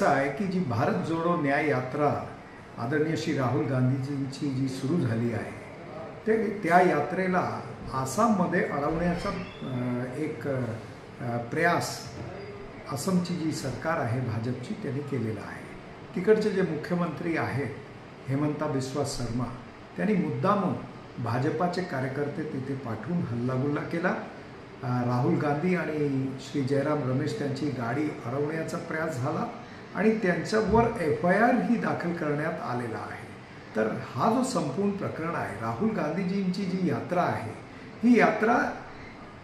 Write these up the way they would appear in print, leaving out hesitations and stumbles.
असं आहे की जी भारत जोडो न्याय यात्रा आदरणीय श्री राहुल गांधीजींची जी सुरू झाली आहे त्या यात्रेला आसाममध्ये अडवण्याचा एक प्रयास आसामची जी सरकार आहे भाजपची त्यांनी केलेला आहे। तिकडचे जे मुख्यमंत्री आहेत हेमंता बिस्वा शर्मा त्यांनी मुद्दामून भाजपाचे कार्यकर्ते तिथे पाठवून हल्लागुल्ला केला। राहुल गांधी आणि श्री जयराम रमेश त्यांची गाडी अडवण्याचा प्रयास झाला आणि त्यांच्यावर FIR ही दाखल करण्यात आलेला आहे। तर हा जो संपूर्ण प्रकरण आहे राहुल गांधीजींची जी यात्रा आहे ही यात्रा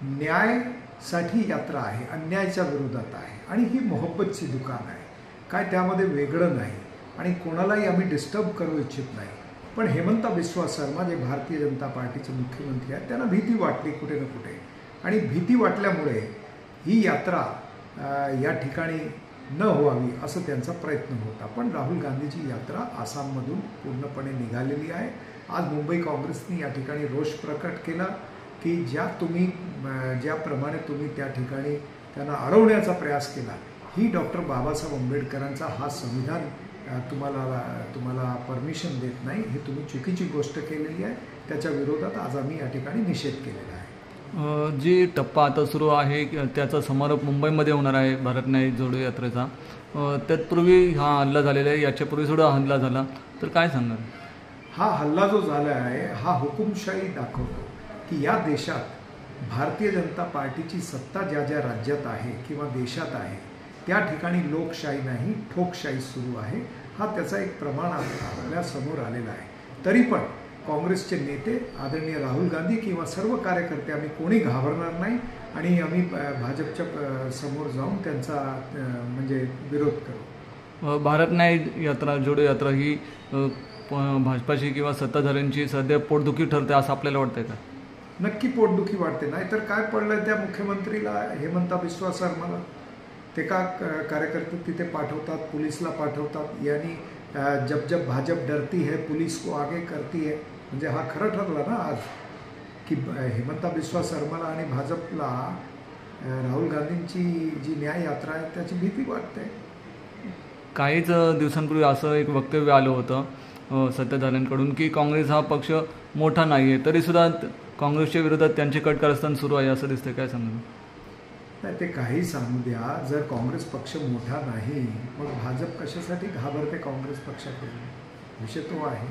न्यायासाठी यात्रा आहे, अन्यायाच्या विरोधात आहे आणि ही मोहब्बतची दुकान आहे। काय त्यामध्ये वेगळं नाही आणि कोणालाही आम्ही डिस्टर्ब करू इच्छित नाही। पण हेमंता बिस्वा शर्मा जे भारतीय जनता पार्टीचे मुख्यमंत्री आहेत त्यांना भीती वाटली कुठे ना कुठे आणि भीती वाटल्यामुळे ही यात्रा या ठिकाणी न व्हावी असं त्यांचा प्रयत्न होता। पण राहुल गांधीची यात्रा आसाममधून पूर्णपणे निघालेली आहे। आज मुंबई काँग्रेसने या ठिकाणी रोष प्रकट केला की ज्याप्रमाणे तुम्ही त्या ठिकाणी त्यांना अडवण्याचा प्रयास केला ही डॉक्टर बाबासाहेब आंबेडकरांचा हा संविधान तुम्हाला परमिशन देत नाही, हे तुम्ही चुकीची गोष्ट केलेली आहे। त्याच्या विरोधात आज आम्ही या ठिकाणी निषेध केलेला आहे। जी टप्पा आता सुरू आहे त्याचा समारोप मुंबईमध्ये होणार आहे भारत न्याय जोडो यात्रेचा, त्यापूर्वी हा हल्ला झालेला आहे, याच्यापूर्वी सुद्धा हल्ला झाला, तर काय सांगणार? हा हल्ला जो झाला आहे हा हुकुमशाही दाखवतो की या देशात भारतीय जनता पार्टीची सत्ता ज्या ज्या राज्यात आहे किंवा देशात आहे त्या ठिकाणी लोकशाही नाही ठोकशाही सुरू आहे। हा त्याचा एक प्रमाण आपल्या समोर आलेला आहे। तरी पण काँग्रेसचे नेते आदरणीय राहुल गांधी किंवा सर्व कार्यकर्ते आम्ही कोणी घाबरणार नाही आणि आम्ही भाजपच्या समोर जाऊन त्यांचा म्हणजे विरोध करू। भारत न्याय यात्रा जोडो यात्रा ही भाजपाची किंवा सत्ताधाऱ्यांची सध्या पोटदुखी ठरते असं आपल्याला वाटतंय का? नक्की पोटदुखी वाटते, नाहीतर काय पडलं त्या मुख्यमंत्रीला हेमंता बिस्वा शर्माला? ते का कार्यकर्ते तिथे पाठवतात, पुलिसला पाठवतात, यानी जब भाजप डरती है पुलिस को आगे करती है, म्हणजे हा खरं ठरला ना आज की हेमंता बिस्वा शर्माला आणि भाजपला राहुल गांधींची जी न्याय यात्रा आहे त्याची भीती वाटते। काहीच दिवसांपूर्वी असं एक वक्तव्य आलं होतं सत्ताधाऱ्यांकडून की काँग्रेस हा पक्ष मोठा नाही आहे, तरीसुद्धा काँग्रेसच्या विरोधात त्यांचे कट कारस्थान सुरू आहे असं दिसतं, काय सांगू? नाही, ते काही सांगू द्या, जर काँग्रेस पक्ष मोठा नाही मग भाजप कशासाठी घाबरते काँग्रेस पक्षाकडून? विषय तो आहे।